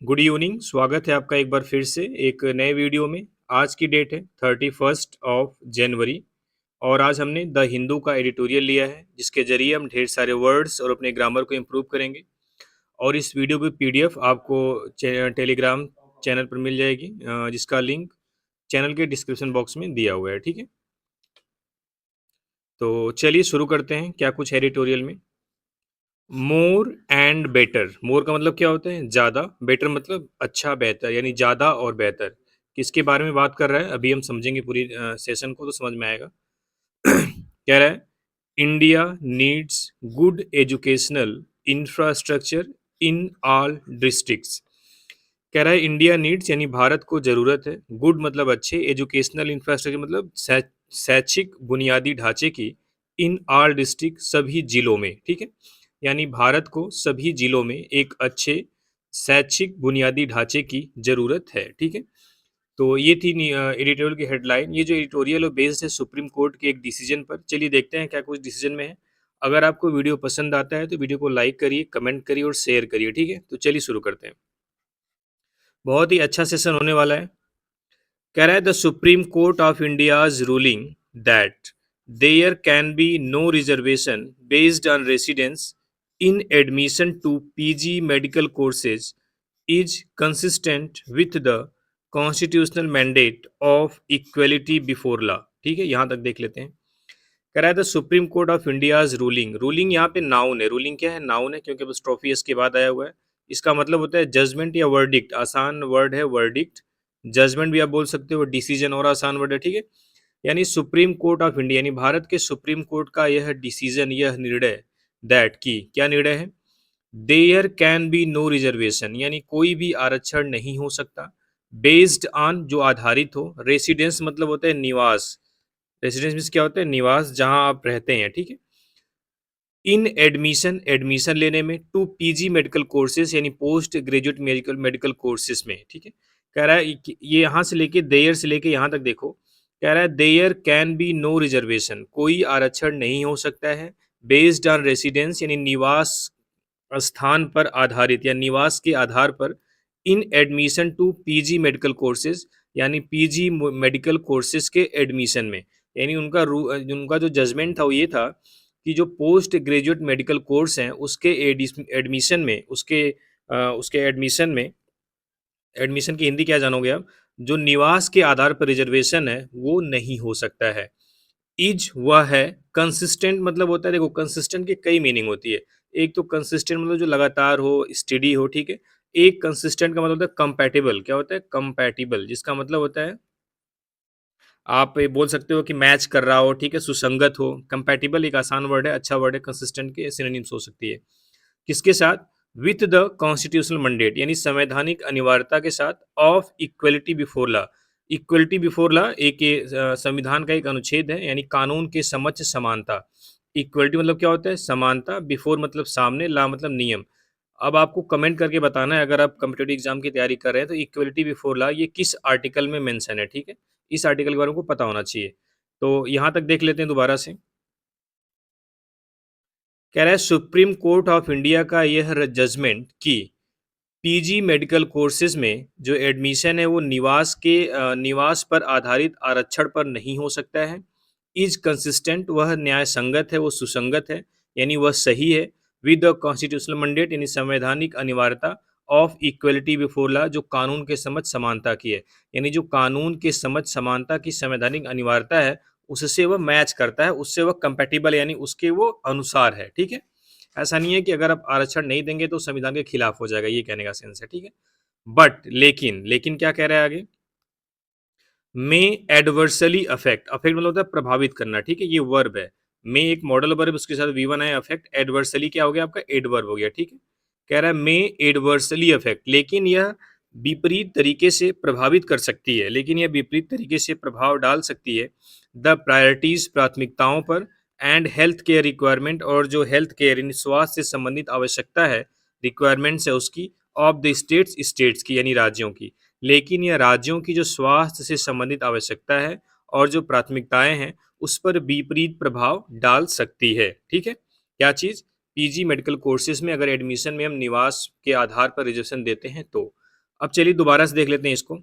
Good evening. स्वागत है आपका एक बार फिर से एक नए वीडियो में। आज की डेट है 31 जनवरी और आज हमने द हिंदू का एडिटोरियल लिया है जिसके जरिए हम ढेर सारे वर्ड्स और अपने ग्रामर को इम्प्रूव करेंगे। और इस वीडियो की पीडीएफ आपको टेलीग्राम चैनल पर मिल जाएगी, जिसका लिंक चैनल के डिस्क्रिप्शन बॉक्स में दिया हुआ है। ठीक है, तो चलिए शुरू करते हैं। क्या कुछ एडिटोरियल में। More and better. मोर का मतलब क्या होता है? ज़्यादा। बेटर मतलब अच्छा, बेहतर, यानी ज़्यादा और बेहतर। किसके बारे में बात कर रहा है अभी हम समझेंगे पूरी सेशन को तो समझ में आएगा। कह रहा है India needs good educational infrastructure in all districts. कह रहा है इंडिया नीड्स यानी भारत को ज़रूरत है, गुड मतलब अच्छे, एजुकेशनल इंफ्रास्ट्रक्चर मतलब शैक्षिक बुनियादी ढांचे की, इन ऑल डिस्ट्रिक्ट सभी जिलों में। ठीक है, यानी भारत को सभी जिलों में एक अच्छे शैक्षिक बुनियादी ढांचे की ज़रूरत है। ठीक है, तो ये थी एडिटोरियल की हेडलाइन। ये जो एडिटोरियल है बेस्ड है सुप्रीम कोर्ट के एक डिसीजन पर। चलिए देखते हैं क्या कुछ डिसीजन में है। अगर आपको वीडियो पसंद आता है तो वीडियो को लाइक करिए, कमेंट करिए और शेयर करिए। ठीक है, तो चलिए शुरू करते हैं। बहुत ही अच्छा सेशन होने वाला है। कह रहा है the supreme court of India's ruling that there can be no reservation based on residence in admission to PG medical courses is consistent with the constitutional mandate of equality before law. ठीक है, यहाँ तक देख लेते हैं। कह रहा है the supreme court of India's ruling. Ruling यहाँ पे नाउन है। रूलिंग क्या है? नाउन है, क्योंकि बस ट्रॉफी इसके बाद आया हुआ है। इसका मतलब होता है जजमेंट या वर्डिक्ट। आसान वर्ड है वर्डिक्ट। जजमेंट भी आप बोल सकते हो, डिसीजन और आसान वर्ड है। ठीक है, यानी सुप्रीम कोर्ट ऑफ इंडिया यानी भारत के सुप्रीम कोर्ट का यह डिसीजन, यह निर्णय, दैट की क्या निर्णय है? There can be no reservation यानी कोई भी आरक्षण नहीं हो सकता, बेस्ड ऑन जो आधारित हो, रेसिडेंस मतलब होता है निवास। रेसिडेंस मीन्स क्या होता है? निवास, जहां आप रहते हैं। ठीक है, इन एडमिशन एडमिशन लेने में, टू पीजी मेडिकल कोर्सेज यानी post graduate medical medical courses में। ठीक है, कह रहा है ये यहाँ से लेके देयर से लेके यहाँ तक देखो। कह रहा है there can be no reservation कोई आरक्षण नहीं हो सकता है, बेस्ड ऑन रेसिडेंस यानी निवास स्थान पर आधारित या निवास के आधार पर, in admission to PG medical courses यानी पीजी मेडिकल कोर्सेज के एडमिशन में। यानी उनका जो जजमेंट था वो ये था कि जो पोस्ट ग्रेजुएट मेडिकल कोर्स हैं उसके एडमिशन में, उसके एडमिशन में, एडमिशन की हिंदी क्या जानोगे आप? जो निवास के आधार पर रिजर्वेशन है वो नहीं हो सकता है। इज वह है, कंसिस्टेंट मतलब होता है, देखो कंसिस्टेंट की कई मीनिंग होती है। एक तो कंसिस्टेंट मतलब जो लगातार हो, स्टडी हो। ठीक है, एक कंसिस्टेंट का मतलब होता है कंपैटिबल। क्या होता है? कंपैटिबल, जिसका मतलब होता है आप ये बोल सकते हो कि मैच कर रहा हो। ठीक है, सुसंगत हो। कंपैटिबल एक आसान वर्ड है, अच्छा वर्ड है। कंसिस्टेंट के सिनोनिम्स हो सकती है। किसके साथ? विथ द कॉन्स्टिट्यूशनल मैंडेट यानी संवैधानिक अनिवार्यता के साथ, of equality before law. Equality before law एक संविधान का एक अनुच्छेद है, यानी कानून के समक्ष समानता। इक्वलिटी मतलब क्या होता है? समानता। बिफोर मतलब सामने, लॉ मतलब नियम। अब आपको कमेंट करके बताना है, अगर आप कम्पिटेटिव एग्जाम की तैयारी कर रहे हैं तो इक्वलिटी बिफोर लॉ ये किस आर्टिकल में मेंशन है। ठीक है, इस आर्टिकल के बारे में को पता होना चाहिए। तो यहाँ तक देख लेते हैं दोबारा से। कह रहा है सुप्रीम कोर्ट ऑफ इंडिया का यह जजमेंट कि पीजी मेडिकल कोर्सेज में जो एडमिशन है वो निवास पर आधारित आरक्षण पर नहीं हो सकता है। इज कंसिस्टेंट वह न्याय संगत है, वो सुसंगत है, यानी वह सही है। विद द कॉन्स्टिट्यूशनल मैंडेट यानी संवैधानिक अनिवार्यता, ऑफ इक्वलिटी बिफोर लॉ जो कानून के समझ समानता की है। यानी जो कानून के समझ समानता की संवैधानिक अनिवार्यता है उससे वह मैच करता है, उससे वह कंपेटिबल यानी उसके वो अनुसार है। ठीक है, ऐसा नहीं है कि अगर आप आरक्षण नहीं देंगे तो संविधान के खिलाफ हो जाएगा, ये कहने का सेंस है। ठीक है, बट लेकिन लेकिन क्या कह रहा है आगे? में एडवर्सली अफेक्ट। अफेक्ट मतलब होता है प्रभावित करना। ठीक है, ये वर्ब है। में एक मॉडल वर्ब, उसके साथ वी वन है। अफेक्ट, एडवर्सली क्या हो गया आपका? एडवर्ब हो गया। ठीक है, कह रहा है में एडवर्सली अफेक्ट, लेकिन यह विपरीत तरीके से प्रभावित कर सकती है, लेकिन यह विपरीत तरीके से प्रभाव डाल सकती है द प्रायोरिटीज प्राथमिकताओं पर, एंड हेल्थ केयर रिक्वायरमेंट और जो हेल्थ केयर यानी स्वास्थ्य से संबंधित आवश्यकता है, रिक्वायरमेंट्स है उसकी, ऑफ द स्टेट्स स्टेट्स की यानी राज्यों की। लेकिन यह राज्यों की जो स्वास्थ्य से संबंधित आवश्यकता है और जो प्राथमिकताएं हैं उस पर विपरीत प्रभाव डाल सकती है। ठीक है, क्या चीज? पीजी मेडिकल कोर्सेज में अगर एडमिशन में हम निवास के आधार पर रिजर्वेशन देते हैं तो अब चलिए दोबारा से देख लेते हैं इसको।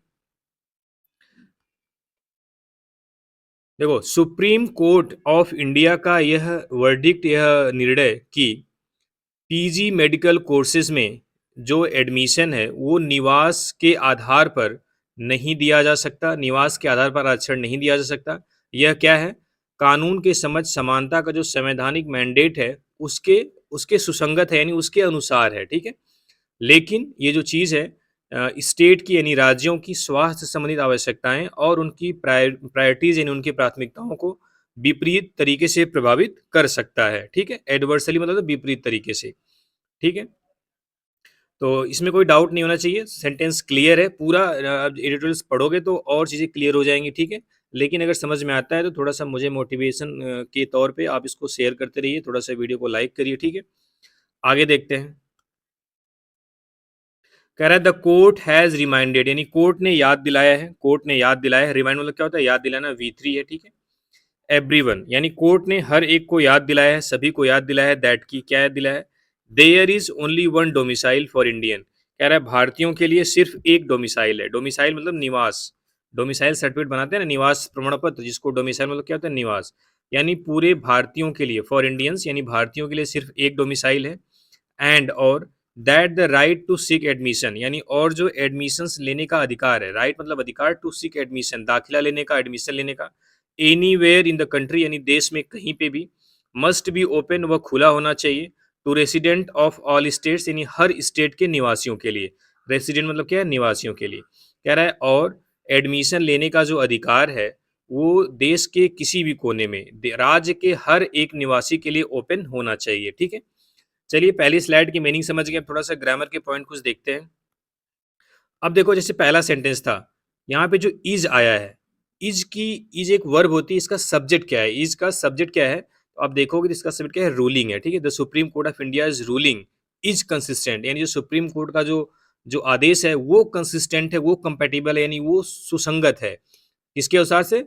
देखो, सुप्रीम कोर्ट ऑफ इंडिया का यह वर्डिक्ट, यह निर्णय कि पीजी मेडिकल कोर्सेज में जो एडमिशन है वो निवास के आधार पर नहीं दिया जा सकता, निवास के आधार पर आरक्षण नहीं दिया जा सकता। यह क्या है? कानून के समझ समानता का जो संवैधानिक मैंडेट है उसके उसके सुसंगत है, यानी उसके अनुसार है, ठीक है। लेकिन ये जो चीज़ है, स्टेट की यानी राज्यों की स्वास्थ्य संबंधित आवश्यकताएं और उनकी प्रायोरिटीज यानी उनकी प्राथमिकताओं को विपरीत तरीके से प्रभावित कर सकता है, ठीक है। एडवर्सली मतलब विपरीत तरीके से, ठीक है। तो इसमें कोई डाउट नहीं होना चाहिए, सेंटेंस क्लियर है पूरा। अब एडिटोरियल्स पढ़ोगे तो और चीज़ें क्लियर हो जाएंगी, ठीक है। लेकिन अगर समझ में आता है तो थोड़ा सा मुझे मोटिवेशन के तौर पे आप इसको शेयर करते रहिए, थोड़ा सा वीडियो को लाइक करिए, ठीक है। आगे देखते हैं। कह रहा है द कोर्ट हैज रिमाइंडेड, यानी कोर्ट ने याद दिलाया है, कोर्ट ने याद दिलाया है। रिमाइंड मतलब क्या होता है? याद दिलाना, V3 है, ठीक है। एवरीवन यानी कोर्ट ने हर एक को याद दिलाया है, सभी को याद दिलाया है दैट की, क्या याद दिलाया है? There is only one domicile for Indian. कह रहा है भारतीयों के लिए सिर्फ एक डोमिसाइल है। डोमिसाइल मतलब निवास। डोमिसाइल सर्टिफिकेट बनाते हैं ना, निवास प्रमाण पत्र, जिसको डोमिसाइल मतलब क्या होता है? निवास। यानी पूरे भारतीयों के लिए, फॉर इंडियंस यानी भारतीयों के लिए सिर्फ एक डोमिसाइल है। एंड और that the right to seek admission, यानी और जो एडमिशंस लेने का अधिकार है, राइट मतलब अधिकार, टू सीक एडमिशन दाखिला लेने का, एडमिशन लेने का, एनीवेयर इन द कंट्री यानी देश में कहीं पे भी, मस्ट बी ओपन वह खुला होना चाहिए, to resident of all states यानी हर स्टेट के निवासियों के लिए। रेसिडेंट मतलब क्या है? निवासियों के लिए। कह रहा है और एडमिशन लेने का जो अधिकार है वो देश के किसी भी कोने में, राज्य के हर एक निवासी के लिए ओपन होना चाहिए, ठीक है। चलिए पहली स्लाइड की मीनिंग समझ गए, अब थोड़ा सा ग्रामर के पॉइंट कुछ देखते हैं। अब देखो, जैसे पहला सेंटेंस था, यहाँ पे जो इज आया है, इज की, इज एक वर्ब होती है, इसका सब्जेक्ट क्या है? इज का सब्जेक्ट क्या है? तो आप देखोगे तो इसका सब्जेक्ट क्या है? रूलिंग है, ठीक है। The supreme court of India is ruling is consistent, यानी जो सुप्रीम कोर्ट का जो जो आदेश है वो कंसिस्टेंट है, वो कंपेटिबल है, यानी वो सुसंगत है। किसके अनुसार से?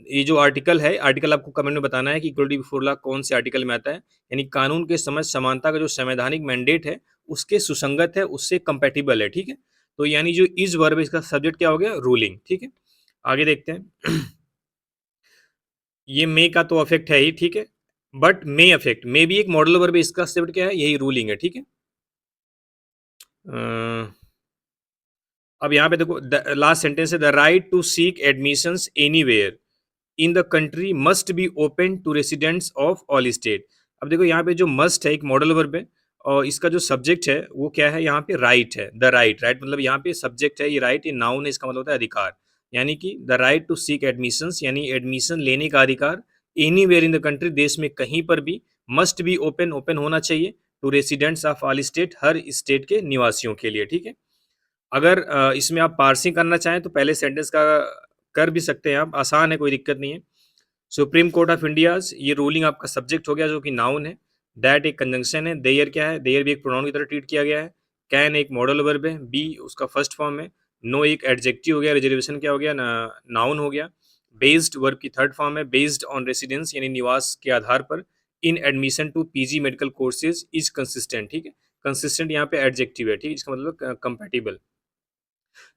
ये जो आर्टिकल है, आर्टिकल आपको कमेंट में बताना है कि इक्वलिटी बिफोर लॉ कौन से आर्टिकल में आता है। यानी कानून के समझ समानता का जो संवैधानिक मैंडेट है उसके सुसंगत है, उससे कंपेटिबल है, ठीक है। तो यानी जो इज वर्ब, इसका सब्जेक्ट क्या हो गया? रूलिंग, ठीक है। आगे देखते हैं। ये मे का तो अफेक्ट है ही, ठीक है। बट मे अफेक्ट, मे भी एक मॉडल वर्ब है, इसका सब्जेक्ट क्या है? यही रूलिंग है, ठीक है। अब यहाँ पे देखो, लास्ट सेंटेंस है the right to seek admissions anywhere in the country must be open to residents of all state. अब देखो यहाँ पे जो मस्ट है एक मॉडल वर्ब है, और इसका जो सब्जेक्ट है वो क्या है? यहाँ पे राइट है, द राइट। राइट मतलब यहाँ पे सब्जेक्ट है, ये राइट, ये नाउन है, इसका मतलब होता है अधिकार। यानी कि the right to seek admissions यानी एडमिशन लेने का अधिकार, anywhere in the country देश में कहीं पर भी, मस्ट बी ओपन ओपन होना चाहिए, to residents of all state हर स्टेट के निवासियों के लिए, ठीक है। अगर इसमें आप पार्सिंग करना चाहें तो पहले सेंटेंस का कर भी सकते हैं आप, आसान है, कोई दिक्कत नहीं है। सुप्रीम कोर्ट ऑफ इंडिया, ये रूलिंग आपका सब्जेक्ट हो गया जो कि नाउन है। दैट एक कंजंक्शन है। देयर क्या है? देयर भी एक प्रोनाउन की तरह ट्रीट किया गया है। कैन एक मॉडल वर्ब है, बी उसका फर्स्ट फॉर्म है। नो एक एडजेक्टिव हो गया, रिजर्वेशन क्या हो गया? नाउन हो गया। बेस्ड वर्ब की थर्ड फॉर्म है, बेस्ड ऑन रेसिडेंस यानी निवास के आधार पर, in admission to PG medical courses is consistent, ठीक है। कंसिस्टेंट यहाँ पे एडजेक्टिव है, ठीक है, इसका मतलब कंपेटिबल।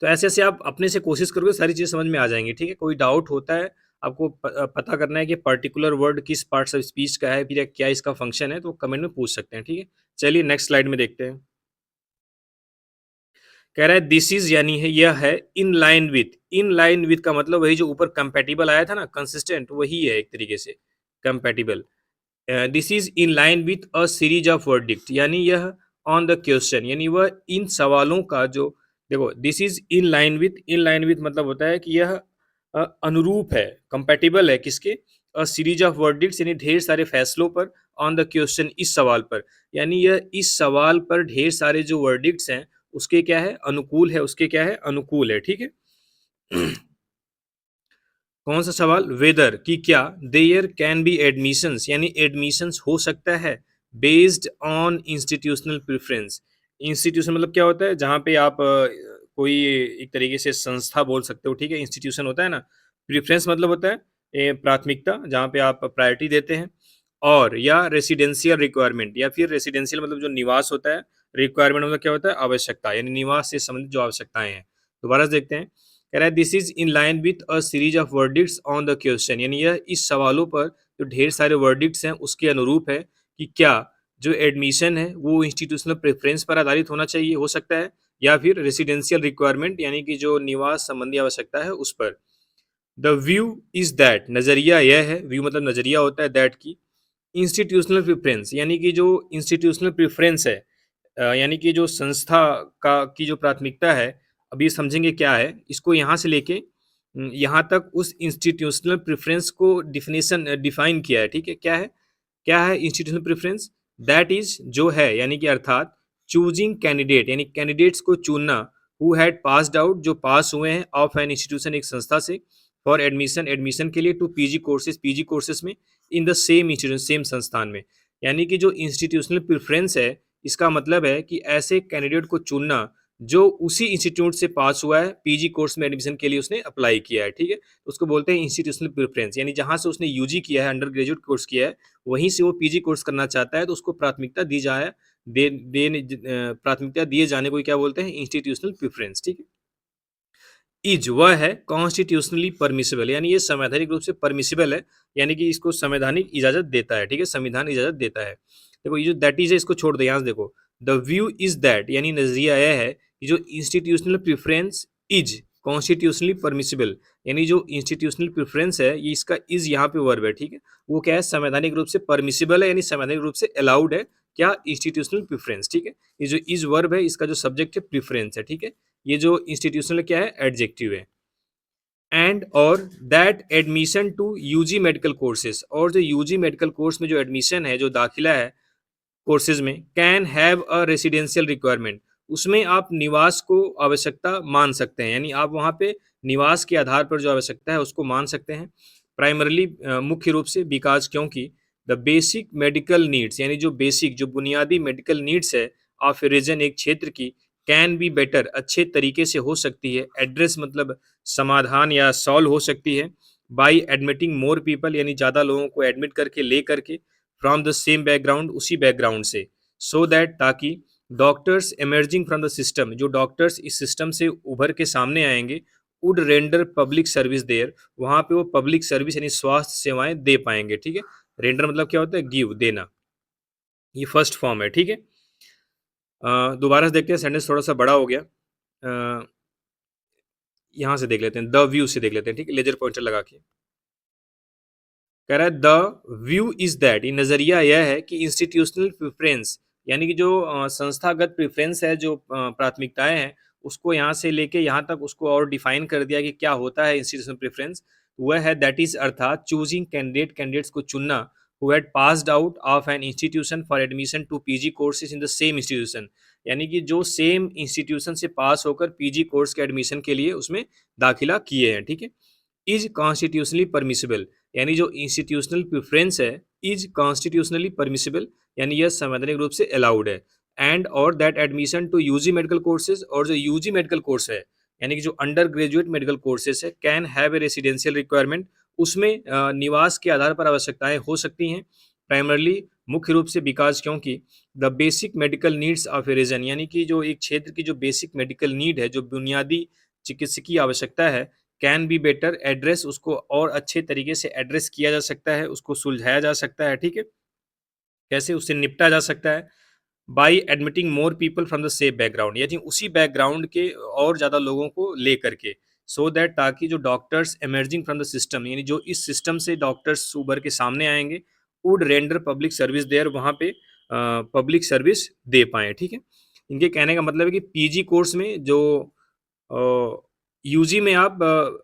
तो ऐसे-ऐसे आप अपने से कोशिश करोगे सारी चीज़ें समझ में आ जाएँगी, ठीक है? कोई डाउट होता है, आपको पता करना है कि पर्टिकुलर वर्ड किस पार्ट्स ऑफ स्पीच का है, फिर या क्या इसका फंक्शन है, तो कमेंट में पूछ सकते हैं, ठीक है? चलिए नेक्स्ट स्लाइड में देखते हैं। कह रहा है दिस इज़ यानी है यह है इन लाइन विथ का मतलब वही जो ऊपर कंपैटिबल आया था ना, कंसिस्टेंट वही है एक तरीके से, compatible. This is in line with a series of verdict यानी यह ऑन द क्वेश्चन यानी वह इन सवालों का जो, देखो this is in line with मतलब होता है कि यह अनुरूप है, कंपैटिबल है किसके? अ सीरीज ऑफ वर्डिक्ट्स यानी ढेर सारे फैसलों पर, ऑन द क्वेश्चन इस सवाल पर, यानी यह इस सवाल पर ढेर सारे जो वर्डिक्ट्स हैं उसके क्या है? अनुकूल है, उसके क्या है? अनुकूल है, ठीक है। कौन सा सवाल? वेदर कि क्या, देयर कैन बी एडमिशंस यानी एडमिशंस हो सकता है, based on institutional preference. Institution मतलब क्या होता है? जहाँ पे आप कोई एक तरीके से संस्था बोल सकते हो, ठीक है। इंस्टीट्यूशन होता है ना। प्रेफरेंस मतलब होता है प्राथमिकता, जहाँ पे आप प्रायोरिटी देते हैं। और या रेसिडेंशियल रिक्वायरमेंट, या फिर रेसिडेंशियल मतलब जो निवास होता है, रिक्वायरमेंट मतलब क्या होता है, आवश्यकता, यानी निवास से संबंधित जो आवश्यकताएं हैं। दोबारा से देखते हैं, कह रहा है this is in line with a series of verdicts on the question, यानी यह इस सवालों पर जो ढेर सारे वर्डिक्ट्स हैं उसके अनुरूप है कि क्या जो एडमिशन है वो इंस्टीट्यूशनल प्रेफरेंस पर आधारित होना चाहिए, हो सकता है, या फिर रेसिडेंशियल रिक्वायरमेंट यानी कि जो निवास संबंधी आवश्यकता है उस पर। द व्यू इज दैट, नजरिया यह है, व्यू मतलब नजरिया होता है, दैट की इंस्टीट्यूशनल प्रेफरेंस यानी कि जो इंस्टीट्यूशनल प्रेफरेंस है, यानी कि जो संस्था का की जो प्राथमिकता है, अभी समझेंगे क्या है इसको, यहाँ से लेके यहाँ तक उस इंस्टीट्यूशनल प्रेफरेंस को डिफिनेशन डिफाइन किया है। ठीक है, क्या है इंस्टीट्यूशनल प्रेफरेंस, दैट इज जो है, यानी कि अर्थात चूजिंग कैंडिडेट यानी कैंडिडेट्स को चुनना, हु हैड पास्ड आउट जो पास हुए हैं ऑफ एन इंस्टीट्यूशन एक संस्था से, फॉर एडमिशन एडमिशन के लिए, to PG courses PG courses में, in the same institution same संस्थान में। यानी कि जो इंस्टीट्यूशनल प्रेफरेंस है, इसका मतलब है कि ऐसे कैंडिडेट को चुनना जो उसी इंस्टीट्यूट से पास हुआ है, पीजी कोर्स में एडमिशन के लिए उसने अप्लाई किया है। ठीक है, उसको बोलते हैं इंस्टीट्यूशनल प्रेफरेंस, यानी जहां से उसने यूजी किया है, अंडर ग्रेजुएट कोर्स किया है, वहीं से वो पीजी कोर्स करना चाहता है तो उसको प्राथमिकता दी जाए, प्राथमिकता दिए जाने को क्या बोलते हैं, इंस्टीट्यूशनल प्रेफरेंस। ठीक है, इज वह है कॉन्स्टिट्यूशनली परमिसिबल, यानी ये संवैधानिक रूप से परमिसिबल है, यानी कि इसको संवैधानिक इजाजत देता है। ठीक है, संविधान इजाजत देता है। देखो ये जो दैट इज है इसको छोड़ दे, यहाँ से देखो, द व्यू इज दैट, यानी नजरिया यह है कि जो institutional preference is constitutionally permissible, यानी जो इंस्टीट्यूशनल प्रेफरेंस है, ये इसका इज यहाँ पे वर्ब है। ठीक है, वो क्या है, संवैधानिक रूप से परमिसिबल है, यानी संवैधानिक रूप से अलाउड है, क्या, इंस्टीट्यूशनल प्रेफरेंस। ठीक है, ये जो इज वर्ब है इसका जो सब्जेक्ट है प्रेफरेंस है। ठीक है, ये जो इंस्टीट्यूशनल क्या है, एडजेक्टिव है। एंड और that admission to UG medical courses, और जो यूजी मेडिकल कोर्स में जो एडमिशन है, जो दाखिला है कोर्सेज में, can have a residential requirement, उसमें आप निवास को आवश्यकता मान सकते हैं, यानी आप वहाँ पे निवास के आधार पर जो आवश्यकता है उसको मान सकते हैं। प्राइमरली मुख्य रूप से, बिकॉज क्योंकि द बेसिक मेडिकल नीड्स, यानी जो बेसिक जो बुनियादी मेडिकल नीड्स है ऑफ ए रीजन एक क्षेत्र की, कैन बी बेटर अच्छे तरीके से हो सकती है, एड्रेस मतलब समाधान या सॉल्व हो सकती है, बाई एडमिटिंग मोर पीपल, यानी ज़्यादा लोगों को एडमिट करके ले करके, फ्रॉम द सेम बैकग्राउंड उसी बैकग्राउंड से, सो दैट ताकि doctors emerging from the system, जो डॉक्टर्स इस सिस्टम से उभर के सामने आएंगे, would render public service there, वहाँ पे वो पब्लिक सर्विस यानी स्वास्थ्य सेवाएं दे पाएंगे। ठीक है, रेंडर मतलब क्या होता है, गिव, देना, ये फर्स्ट फॉर्म है। ठीक है, दोबारा से देखते हैं, सेंटेंस थोड़ा सा बड़ा हो गया, यहाँ से देख लेते हैं, द व्यू से देख लेते हैं। ठीक है, लेजर पॉइंटर लगा के कह रहा है द व्यू इज दैट, ये नजरिया यह है कि इंस्टीट्यूशनल प्रेफरेंस, यानी कि जो संस्थागत प्रेफरेंस है, जो प्राथमिकताएं हैं, उसको यहाँ से लेके यहाँ तक उसको और डिफाइन कर दिया कि क्या होता है इंस्टीट्यूशनल प्रेफरेंस। वह है दैट इज अर्थात चूजिंग कैंडिडेट, कैंडिडेट्स को चुनना, who had passed out of an institution for admission to PG courses in the same institution, यानी कि जो सेम इंस्टीट्यूशन से पास होकर पीजी कोर्स के एडमिशन के लिए उसमें दाखिला किए हैं। ठीक है, इज कॉन्स्टिट्यूशनली परमिसिबल, यानी जो इंस्टीट्यूशनल प्रेफरेंस है, इज कॉन्स्टिट्यूशनली परमिसिबल, यानी यह संवैधानिक रूप से अलाउड है। एंड और that admission to UG medical courses, और जो यूजी मेडिकल कोर्स है, यानी कि जो अंडर ग्रेजुएट मेडिकल कोर्सेज है, can have a residential requirement, उसमें निवास के आधार पर आवश्यकताएं हो सकती हैं। प्राइमरली मुख्य रूप से, बिकॉज क्योंकि the basic medical needs of a region, यानी कि जो एक क्षेत्र की जो बेसिक मेडिकल नीड है, जो बुनियादी चिकित्सकीय आवश्यकता है, कैन बी बेटर एड्रेस, उसको और अच्छे तरीके से एड्रेस किया जा सकता है, उसको सुलझाया जा सकता है। ठीक है, कैसे उससे निपटा जा सकता है, by admitting more people from the same background, यानी उसी बैकग्राउंड के और ज़्यादा लोगों को ले करके, सो दैट ताकि जो doctors emerging from the system, यानी जो इस सिस्टम से डॉक्टर्स उभर के सामने आएंगे, would render public service there, वहाँ पे पब्लिक सर्विस दे पाएँ। ठीक है, इनके कहने का मतलब है कि पीजी कोर्स में जो यूजी में आप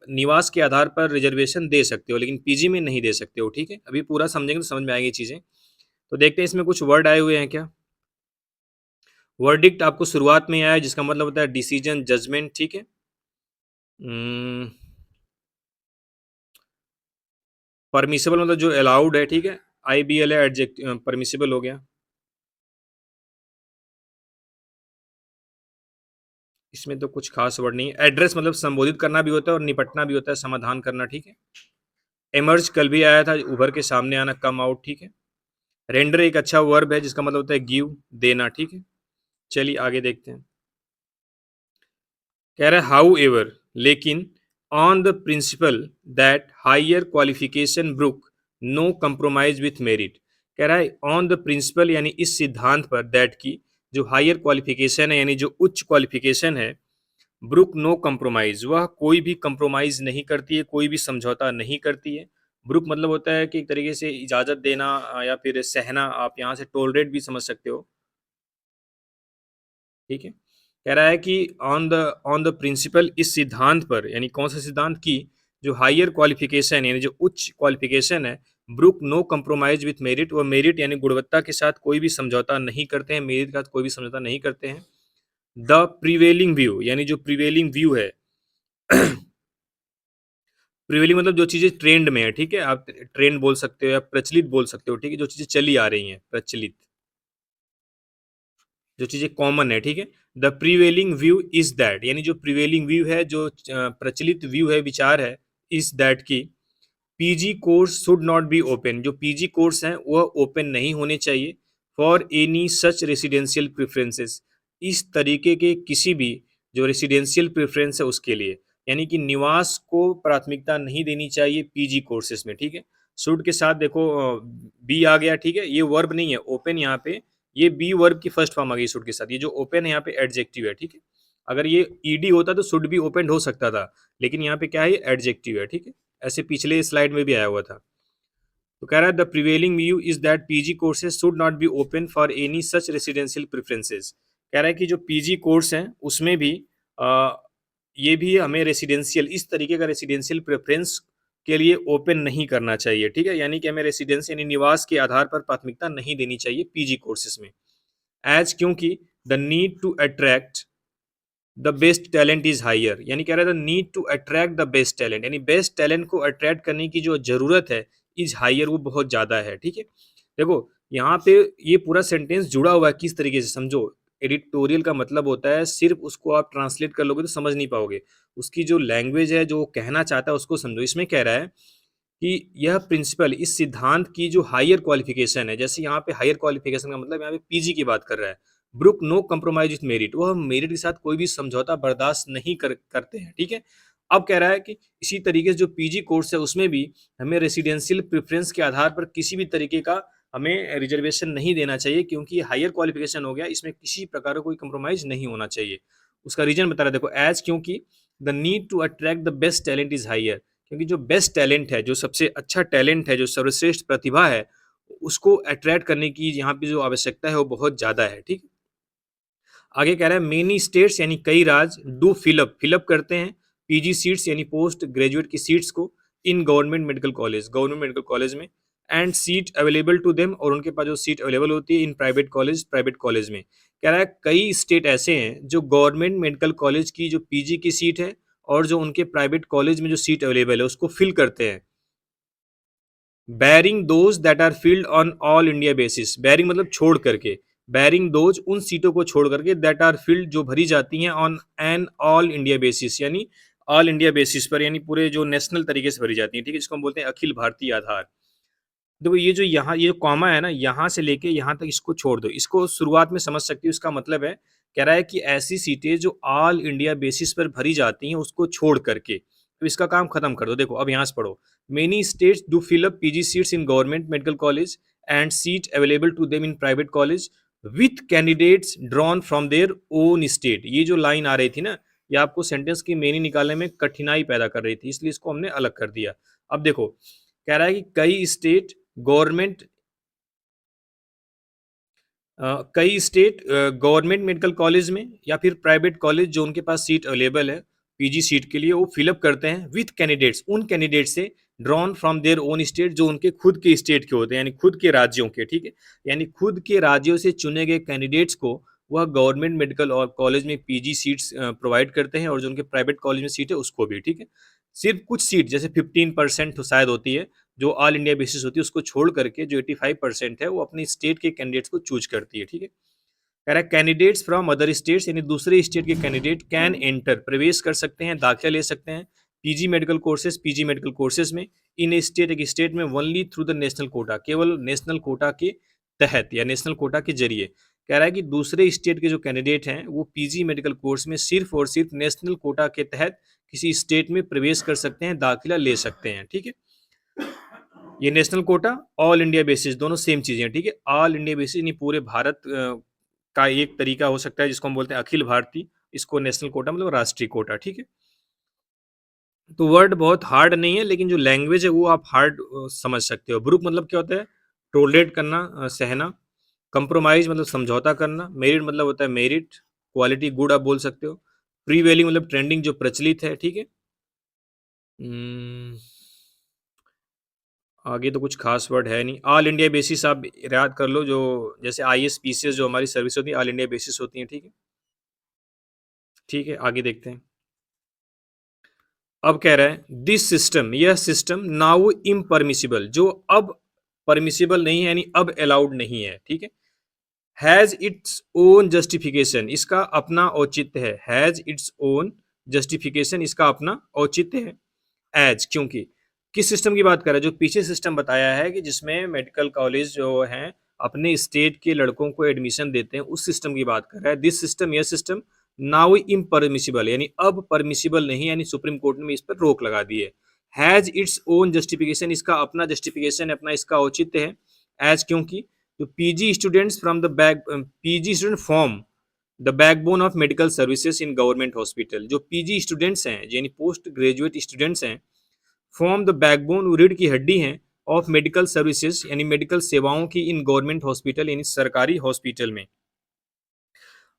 निवास के आधार पर रिजर्वेशन दे सकते हो, लेकिन पीजी में नहीं दे सकते हो। ठीक है, अभी पूरा समझेंगे तो समझ में आएगी चीज़ें। तो देखते हैं इसमें कुछ वर्ड आए हुए हैं क्या। वर्डिक्ट आपको शुरुआत में आया, जिसका मतलब होता है डिसीजन, जजमेंट। ठीक है, परमिसिबल मतलब जो अलाउड है। ठीक है, IBL है, एडजेक्ट परमिसिबल हो गया। इसमें तो कुछ खास वर्ड नहीं है। एड्रेस मतलब संबोधित करना भी होता है और निपटना भी होता है, समाधान करना। ठीक है, एमर्ज कल भी आया था, उभर के सामने आना, कम आउट। ठीक है, रेंडर एक अच्छा वर्ब है जिसका मतलब होता है गिव, देना। ठीक है, चलिए आगे देखते हैं। कह रहा है हाउ एवर, लेकिन on the principle that higher qualification brook no compromise with merit. कह रहा है ऑन द प्रिंसिपल यानी इस सिद्धांत पर दैट की जो हायर क्वालिफिकेशन है यानी जो उच्च क्वालिफिकेशन है, ब्रुक नो कंप्रोमाइज वह कोई भी कंप्रोमाइज नहीं करती है, कोई भी समझौता नहीं करती है। ब्रुक मतलब होता है कि एक तरीके से इजाजत देना या फिर सहना, आप यहाँ से टोलरेट भी समझ सकते हो। ठीक है, कह रहा है कि ऑन द प्रिंसिपल इस सिद्धांत पर, यानी कौन सा सिद्धांत की जो हायर क्वालिफिकेशन यानी जो उच्च क्वालिफिकेशन है, brook no compromise with merit, वो मेरिट यानी गुणवत्ता के साथ कोई भी समझौता नहीं करते हैं, मेरिट के साथ कोई भी समझौता नहीं करते हैं। द प्रिवेलिंग व्यू यानी जो प्रिवेलिंग व्यू है प्रिवेलिंग मतलब जो चीजें ट्रेंड में है, ठीक है, आप ट्रेंड बोल सकते हो या प्रचलित बोल सकते हो, ठीक है, जो चीजें चली आ रही हैं प्रचलित, जो चीजें कॉमन है, ठीक है। The prevailing view is that, यानी जो प्रिवेलिंग व्यू है, जो प्रचलित व्यू है, विचार है, इज दैट की PG course should not be open, जो पीजी कोर्स हैं वह ओपन नहीं होने चाहिए for any such residential preferences, इस तरीके के किसी भी जो रेसिडेंशियल प्रेफरेंस है उसके लिए, यानी कि निवास को प्राथमिकता नहीं देनी चाहिए पीजी कोर्सेज में, ठीक है। शुड के साथ देखो बी आ गया, ठीक है, ये वर्ब नहीं है ओपन यहाँ पे, ये बी वर्ब की फर्स्ट फॉर्म आ गई शुड के साथ, ये जो ओपन है यहाँ पे एडजेक्टिव है, ठीक है। अगर ये ईडी होता तो शुड भी ओपन हो सकता था, लेकिन यहाँ पे क्या है, एडजेक्टिव है, ठीक है। ऐसे पिछले स्लाइड में भी आया हुआ था। तो कह रहा है the prevailing view is that PG courses should not be open for any such residential preferences. कह रहा है कि जो पीजी कोर्स हैं उसमें भी आ, ये भी हमें रेसिडेंशियल, इस तरीके का रेसिडेंशियल प्रेफरेंस के लिए ओपन नहीं करना चाहिए, ठीक है, यानी कि हमें रेसिडेंस यानी निवास के आधार पर प्राथमिकता नहीं देनी चाहिए पीजी कोर्सेज में। एज क्योंकि the need to attract the best talent is higher, यानी कह रहा है the need to attract the best talent, यानी बेस्ट टैलेंट को अट्रैक्ट करने की जो जरूरत है इज हायर, वो बहुत ज्यादा है, ठीक है। देखो यहाँ पे ये पूरा सेंटेंस जुड़ा हुआ है, किस तरीके से समझो। एडिटोरियल का मतलब होता है सिर्फ उसको आप ट्रांसलेट कर लोगे तो समझ नहीं पाओगे, उसकी जो लैंग्वेज है, जो कहना चाहता है उसको समझो। इसमें कह रहा है कि यह प्रिंसिपल, इस सिद्धांत की जो हायर क्वालिफिकेशन है, जैसे यहाँ पे हायर क्वालिफिकेशन का मतलब यहाँ पे पीजी की बात कर रहा है, brook no compromise with merit, वह मेरिट के साथ कोई भी समझौता बर्दाश्त नहीं करते हैं, ठीक है। अब कह रहा है कि इसी तरीके से जो पीजी कोर्स है उसमें भी हमें रेसिडेंशियल प्रेफरेंस के आधार पर किसी भी तरीके का हमें रिजर्वेशन नहीं देना चाहिए, क्योंकि हायर क्वालिफिकेशन हो गया, इसमें किसी प्रकार का कोई कंप्रोमाइज नहीं होना चाहिए। उसका रीजन बता रहा है, देखो, एज क्योंकि the need to attract the best talent is higher, क्योंकि जो बेस्ट टैलेंट है, जो सबसे अच्छा टैलेंट है, जो सर्वश्रेष्ठ प्रतिभा है, उसको अट्रैक्ट करने की यहाँ पे जो आवश्यकता है वो बहुत ज़्यादा है, ठीक। आगे कह रहा है मेनी स्टेट्स यानी कई राज्य डू फिलअप करते हैं पीजी सीट्स यानी पोस्ट ग्रेजुएट की सीट्स को इन गवर्नमेंट मेडिकल कॉलेज में, and seat available to them, और उनके पास जो सीट अवेलेबल होती है इन प्राइवेट कॉलेज में। कह रहा है कई स्टेट ऐसे हैं जो गवर्नमेंट मेडिकल कॉलेज की जो पीजी की सीट है और जो उनके प्राइवेट कॉलेज में जो सीट अवेलेबल है उसको फिल करते हैं। Barring those that are filled on all India basis, barring मतलब छोड़ करके, बैरिंग दोज उन सीटों को छोड़ करके, दैट आर फिल्ड जो भरी जाती हैं, on an all India basis यानी ऑल इंडिया बेसिस पर, यानी पूरे जो नेशनल तरीके से भरी जाती हैं, ठीक है, जिसको हम बोलते हैं अखिल भारतीय आधार। देखो ये जो यहाँ ये जो कॉमा है ना, यहाँ से लेके यहाँ तक इसको छोड़ दो, इसको शुरुआत में समझ सकती हो, इसका मतलब है, कह रहा है कि ऐसी सीटें जो ऑल इंडिया बेसिस पर भरी जाती हैं उसको छोड़ करके, तो इसका काम खत्म कर दो। देखो अब यहाँ से पढ़ो, many states do fill up PG seats in government medical college and seat available to them in private college with candidates drawn from their own state. ये जो लाइन आ रही थी ना, ये आपको सेंटेंस की मीनिंग निकालने में कठिनाई पैदा कर रही थी, इसलिए इसको हमने अलग कर दिया। अब देखो कह रहा है कि गवर्नमेंट कई स्टेट गवर्नमेंट मेडिकल कॉलेज में या फिर प्राइवेट कॉलेज जो उनके पास सीट अवेलेबल है पीजी सीट के लिए, वो फिलअप करते हैं विथ कैंडिडेट्स, उन कैंडिडेट से drawn from their own state, जो उनके खुद के स्टेट के होते हैं, यानी खुद के राज्यों के, ठीक है, यानी खुद के राज्यों से चुने गए कैंडिडेट्स को वह गवर्नमेंट मेडिकल और कॉलेज में पीजी सीट्स प्रोवाइड करते हैं, और जो उनके प्राइवेट कॉलेज में सीट है उसको भी, ठीक है। सिर्फ कुछ सीट जैसे 15% शायद होती है जो ऑल इंडिया बेसिस होती है, उसको छोड़ करके जो 85% है वो अपनी स्टेट के कैंडिडेट्स को चूज करती है, ठीक है। कह रहा है कैंडिडेट्स फ्रॉम अदर स्टेट्स यानी दूसरे स्टेट के कैंडिडेट कैन एंटर, प्रवेश कर सकते हैं, दाखिला ले सकते हैं पीजी मेडिकल कोर्सेज में इन ए स्टेट, एक स्टेट में, only through the national quota, केवल नेशनल कोटा के तहत या नेशनल कोटा के जरिए। कह रहा है कि दूसरे स्टेट के जो कैंडिडेट हैं वो पीजी मेडिकल कोर्स में सिर्फ और सिर्फ नेशनल कोटा के तहत किसी स्टेट में प्रवेश कर सकते हैं, दाखिला ले सकते हैं। ठीक है, ये national quota, all India basis दोनों सेम चीजें हैं। ठीक है, ऑल इंडिया बेसिस नहीं, पूरे भारत का एक तरीका हो सकता है जिसको हम बोलते हैं अखिल भारतीय, इसको नेशनल कोटा मतलब राष्ट्रीय कोटा। ठीक है, तो वर्ड बहुत हार्ड नहीं है, लेकिन जो लैंग्वेज है वो आप हार्ड समझ सकते हो। ब्रूक मतलब क्या होता है? टोलरेट करना, सहना। कंप्रोमाइज मतलब समझौता करना। मेरिट मतलब होता है मेरिट, क्वालिटी, गुड आप बोल सकते हो। प्रीवेलिंग मतलब ट्रेंडिंग, जो प्रचलित है। ठीक है, हम्म, आगे तो कुछ खास वर्ड है नहीं। ऑल इंडिया बेसिस आप याद कर लो, जो जैसे IAS PCS जो हमारी सर्विस होती है ऑल इंडिया बेसिस होती है। ठीक है, ठीक है, आगे देखते हैं। अब कह रहा है दिस सिस्टम, यह सिस्टम नाउ इम्परमिसिबल, जो अब परमिसिबल नहीं है, यानी अब अलाउड नहीं है। ठीक है, हैज इट्स ओन जस्टिफिकेशन, इसका अपना औचित्य है। हैज इट्स ओन जस्टिफिकेशन, इसका अपना औचित्य है। एज, क्योंकि किस सिस्टम की बात कर रहा है? जो पीछे सिस्टम बताया है कि जिसमें मेडिकल कॉलेज जो हैं अपने स्टेट के लड़कों को एडमिशन देते हैं, उस सिस्टम की बात कर रहा है। दिस सिस्टम, यह सिस्टम नाउ इम्परमिसिबल, यानी अब परमिसिबल नहीं, यानी सुप्रीम कोर्ट ने इस पर रोक लगा दी है। हैज इट्स ओन जस्टिफिकेशन, इसका अपना जस्टिफिकेशन, अपना इसका औचित्य है। एज, क्योंकि जो PG students from the back, PG student form the backbone of medical services in government hospital, जो पीजी स्टूडेंट्स हैं यानी पोस्ट ग्रेजुएट स्टूडेंट्स हैं, फॉर्म द बैकबोन, रीढ़ की हड्डी हैं, ऑफ मेडिकल सर्विसेज यानी मेडिकल सेवाओं की, इन गवर्नमेंट हॉस्पिटल यानी सरकारी हॉस्पिटल में।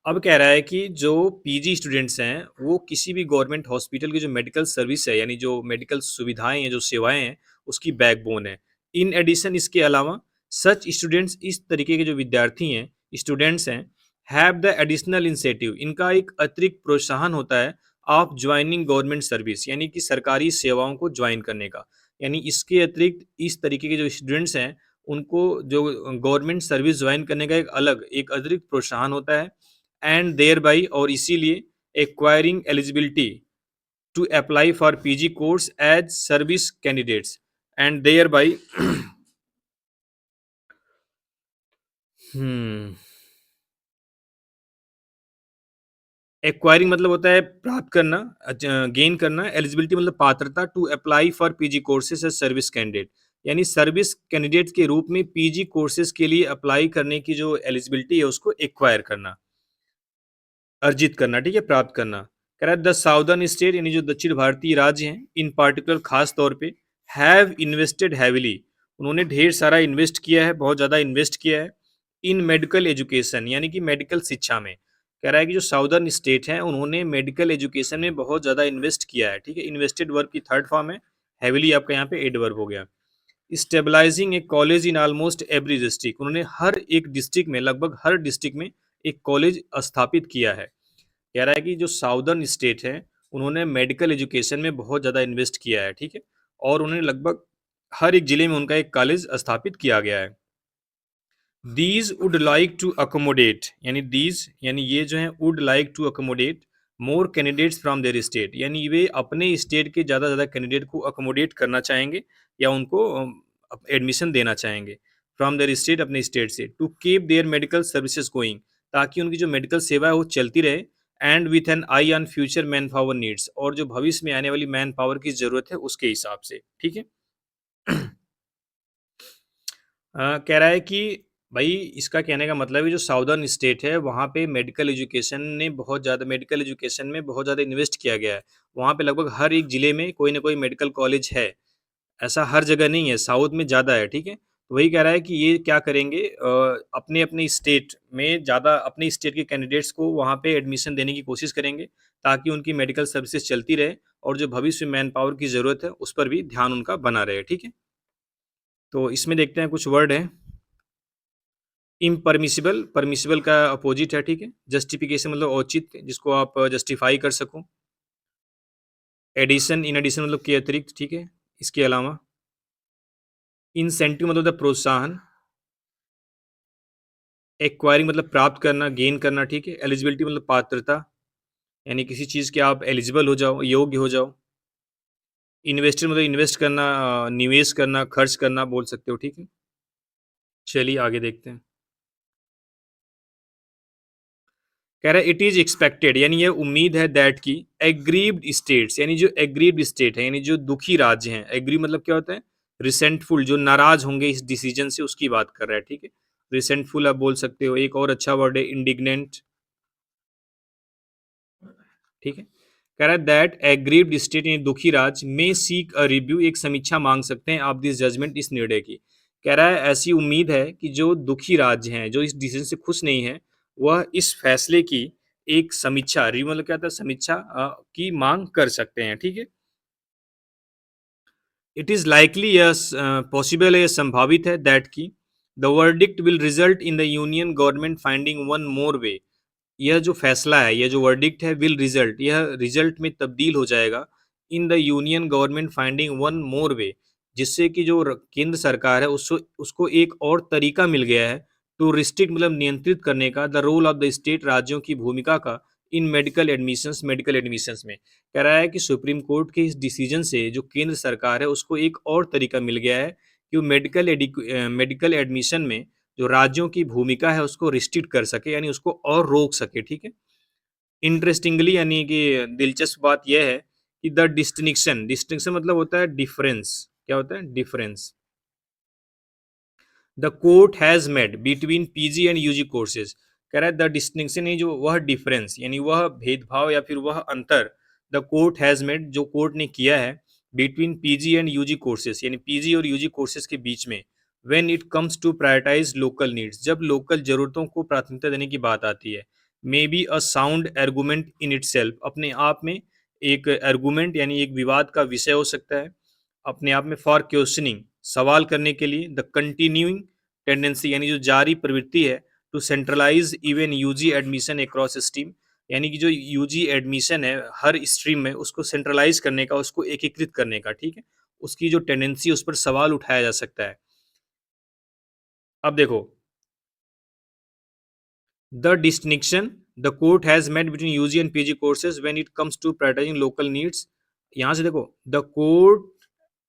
अब कह रहा है कि जो पीजी स्टूडेंट्स हैं वो किसी भी गवर्नमेंट हॉस्पिटल की जो मेडिकल सर्विस है, यानी जो मेडिकल सुविधाएं हैं, जो सेवाएं हैं, उसकी बैकबोन है। इन एडिशन, इसके अलावा, सच स्टूडेंट्स, इस तरीके के जो विद्यार्थी हैं, स्टूडेंट्स हैं, हैव द एडिशनल इंसेटिव, इनका एक अतिरिक्त प्रोत्साहन होता है, ऑफ ज्वाइनिंग गवर्नमेंट सर्विस, यानी कि सरकारी सेवाओं को ज्वाइन करने का। यानी इसके अतिरिक्त इस तरीके के जो स्टूडेंट्स हैं उनको जो गवर्नमेंट सर्विस ज्वाइन करने का एक अलग, एक अतिरिक्त प्रोत्साहन होता है। एंड देयर बाई, और इसीलिए, acquiring eligibility to apply for PG course as service candidates, and thereby acquiring मतलब होता है प्राप्त करना, गेन करना। एलिजिबिलिटी मतलब पात्रता, to apply for PG courses as service candidate, यानी सर्विस कैंडिडेट के रूप में पीजी कोर्सेज के लिए अप्लाई करने की जो एलिजिबिलिटी है उसको एक्वायर करना, अर्जित करना। ठीक है, प्राप्त करना। कह रहा है द साउदर्न स्टेट, यानी जो दक्षिण भारतीय राज्य हैं, इन पार्टिकुलर, खास तौर पे, हैव इन्वेस्टेड हैविली, उन्होंने ढेर सारा इन्वेस्ट किया है, बहुत ज़्यादा इन्वेस्ट किया है, इन मेडिकल एजुकेशन, यानी कि मेडिकल शिक्षा में। कह रहा है कि जो साउदर्न स्टेट हैं उन्होंने मेडिकल एजुकेशन में बहुत ज़्यादा इन्वेस्ट किया है। ठीक है, इन्वेस्टेड वर्ब की थर्ड फॉर्म है, हैविली आपका यहाँ पे एडवर्ब हो गया। Stabilising a college in almost every district, उन्होंने हर एक डिस्ट्रिक्ट में, लगभग हर डिस्ट्रिक्ट में एक कॉलेज स्थापित किया है। कह रहा है कि जो साउदर्न स्टेट है उन्होंने मेडिकल एजुकेशन में बहुत ज़्यादा इन्वेस्ट किया है। ठीक है, और उन्हें लगभग हर एक जिले में उनका एक कॉलेज स्थापित किया गया है। These would like to accommodate, यानी दीज यानी ये जो है, would like to accommodate more candidates from their state, यानी वे अपने स्टेट के ज़्यादा ज़्यादा कैंडिडेट को अकोमोडेट करना चाहेंगे, या उनको एडमिशन देना चाहेंगे फ्रॉम देयर स्टेट, अपने स्टेट से, to keep their medical services going, ताकि उनकी जो मेडिकल सेवा है वो चलती रहे। And with an eye on future manpower needs, और जो भविष्य में आने वाली मैन पावर की ज़रूरत है उसके हिसाब से। ठीक है, कह रहा है कि भाई, इसका कहने का मतलब है जो साउदर्न स्टेट है वहाँ पे मेडिकल एजुकेशन में बहुत ज़्यादा इन्वेस्ट किया गया है। वहाँ पे लगभग हर एक ज़िले में कोई ना कोई मेडिकल कॉलेज है। ऐसा हर जगह नहीं है, साउथ में ज़्यादा है। ठीक है, तो वही कह रहा है कि ये क्या करेंगे, अपने अपने स्टेट में ज़्यादा, अपने स्टेट के कैंडिडेट्स को वहाँ पे एडमिशन देने की कोशिश करेंगे, ताकि उनकी मेडिकल सर्विसेज चलती रहे, और जो भविष्य में मैन पावर की ज़रूरत है उस पर भी ध्यान उनका बना रहे। ठीक है, तो इसमें देखते हैं कुछ वर्ड है। इम्परमिसिबल, परमिसिबल का अपोजिट है। ठीक है, जस्टिफिकेशन मतलब औचित्य, जिसको आप जस्टिफाई कर सको। एडिशन, इन एडिशन मतलब के अतिरिक्त। ठीक है, इसके अलावा। इंसेंटिव मतलब प्रोत्साहन। एक्वायरिंग मतलब प्राप्त करना, गेन करना। ठीक है, एलिजिबिलिटी मतलब पात्रता, यानी किसी चीज़ के आप एलिजिबल हो जाओ, योग्य हो जाओ। इन्वेस्टर मतलब इन्वेस्ट करना, निवेश करना, खर्च करना बोल सकते हो। ठीक है, चलिए आगे देखते हैं। कह रहा है इट इज एक्सपेक्टेड यानी ये उम्मीद है दैट की एग्रीव्ड स्टेट्स यानी जो एग्रीव्ड स्टेट है यानी जो दुखी राज्य हैं, एग्री मतलब क्या होता है, रिसेंटफुल, जो नाराज होंगे इस डिसीजन से उसकी बात कर रहा है, ठीक है। रिसेंटफुल आप बोल सकते हो, एक और अच्छा वर्ड है इंडिग्नेंट, ठीक है। कह रहा है दैट एग्रीव्ड स्टेट यानी दुखी राज्य में सीक अ रिव्यू, एक समीक्षा मांग सकते हैं आप दिस जजमेंट, इस निर्णय की। कह रहा है ऐसी उम्मीद है कि जो दुखी राज्य हैं, जो इस डिसीजन से खुश नहीं है, वह इस फैसले की एक समीक्षा, रिव्यू मतलब क्या था, समीक्षा की मांग कर सकते हैं, ठीक है। It is likely yes, possible है, संभावित है दैट की the verdict will result in the union government finding one more way, यह जो फैसला है, यह जो वर्डिक्ट है, विल रिजल्ट, यह रिजल्ट में तब्दील हो जाएगा in the union government finding one more way, जिससे कि जो केंद्र सरकार है उसको उसको एक और तरीका मिल गया है टू रिस्ट्रिक्ट मतलब नियंत्रित करने का the role of the state, राज्यों की भूमिका का इन मेडिकल एडमिशंस में। कह रहा है कि सुप्रीम कोर्ट के इस डिसीजन से जो केंद्र सरकार है उसको एक और तरीका मिल गया है कि वो मेडिकल एडमिशन में जो राज्यों की भूमिका है उसको रिस्ट्रिक्ट कर सके, यानी उसको और रोक सके, ठीक है। इंटरेस्टिंगली यानी कि दिलचस्प बात यह है कि द डिस्टिंक्शन, डिस्टिंक्शन मतलब होता है डिफरेंस, क्या होता है, difference. The court has made between PG and UG courses, कह रहा है द डिस्टिंक्शन है जो वह डिफरेंस यानी वह भेदभाव या फिर वह अंतर, द कोर्ट हैज मेड जो कोर्ट ने किया है between PG and UG courses यानी पीजी और यूजी कोर्सेज के बीच में, when it comes to prioritise local needs, जब लोकल जरूरतों को प्राथमिकता देने की बात आती है, may be a sound argument in itself, अपने आप में एक आर्गुमेंट यानी एक विवाद का विषय हो सकता है अपने आप में, फॉर क्वेश्चनिंग, सवाल करने के लिए, द कंटिन्यूइंग टेंडेंसी यानी जो जारी प्रवृत्ति है to centralise even UG admission across stream, यानी कि जो यूजी एडमिशन है हर स्ट्रीम में उसको सेंट्रलाइज करने का, उसको एकीकृत करने का, ठीक है, उसकी जो टेंडेंसी उस पर सवाल उठाया जा सकता है। अब देखो, the distinction the court has made between UG and PG courses when it comes to prioritizing local needs, यहाँ से देखो the court,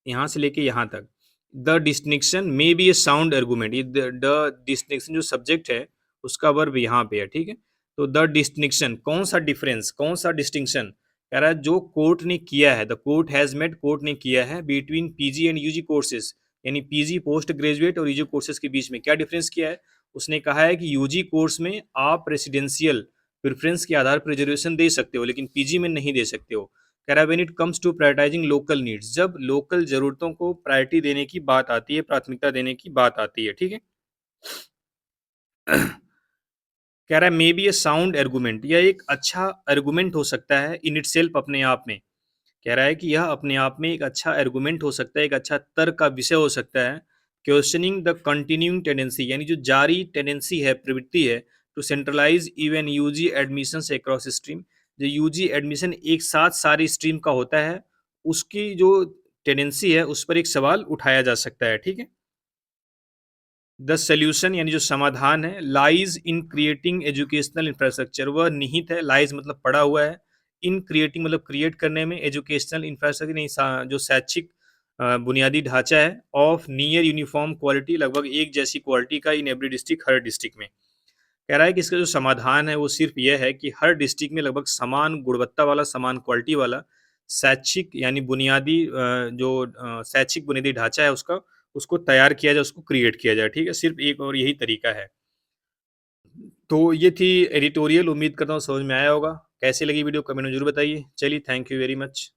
यहाँ से लेके यहाँ तक the distinction may be A sound argument, ये द डिस्टिंक्शन जो सब्जेक्ट है उसका वर्ब यहाँ पे है, ठीक है। तो द डिस्टिंक्शन कौन सा डिफरेंस, कौन सा डिस्टिंक्शन, कह रहा है जो कोर्ट ने किया है, the court has made, court ने किया है between PG and UG courses यानी पीजी पोस्ट ग्रेजुएट और यूजी कोर्सेज के बीच में क्या डिफरेंस किया है, उसने कहा है कि यूजी कोर्स में आप रेसिडेंशियल प्रेफरेंस के आधार पर रिजर्वेशन दे सकते हो लेकिन पीजी में नहीं दे सकते हो। कह रहा है when it comes to prioritising local needs, जब लोकल जरूरतों को प्रायोरिटी देने की बात आती है, प्राथमिकता देने की बात आती है, ठीक है। कह रहा है मे बी ए साउंड आर्गुमेंट, यह एक अच्छा आर्गुमेंट हो सकता है इन इटसेल्फ, अपने आप में। कह रहा है कि यह अपने आप में एक अच्छा आर्गुमेंट हो सकता है, एक अच्छा तर्क का विषय हो सकता है, क्वेश्चनिंग द कंटिन्यूइंग टेंडेंसी यानी जो जारी टेंडेंसी है, प्रवृत्ति है, to centralise even UG admission across stream, जो यूजी एडमिशन एक साथ सारी स्ट्रीम का होता है उसकी जो टेंडेंसी है उस पर एक सवाल उठाया जा सकता है, ठीक है। द सोल्यूशन यानी जो समाधान है, lies in creating educational infrastructure, वह निहित है, लाइज मतलब पड़ा हुआ है, इन क्रिएटिंग मतलब क्रिएट करने में, एजुकेशनल इंफ्रास्ट्रक्चर नहीं जो शैक्षिक बुनियादी ढांचा है, ऑफ नियर यूनिफॉर्म क्वालिटी, लगभग एक जैसी क्वालिटी का, in every district, her district में। कह रहा है कि इसका जो समाधान है वो सिर्फ यह है कि हर डिस्ट्रिक्ट में लगभग समान गुणवत्ता वाला, समान क्वालिटी वाला शैक्षिक यानी बुनियादी शैक्षिक बुनियादी ढांचा है उसका, उसको तैयार किया जाए, उसको क्रिएट किया जाए, ठीक है। सिर्फ एक और यही तरीका है। तो ये थी एडिटोरियल, उम्मीद करता हूँ समझ में आया होगा। कैसी लगी वीडियो कमेंट में जरूर बताइए। चलिए, थैंक यू वेरी मच।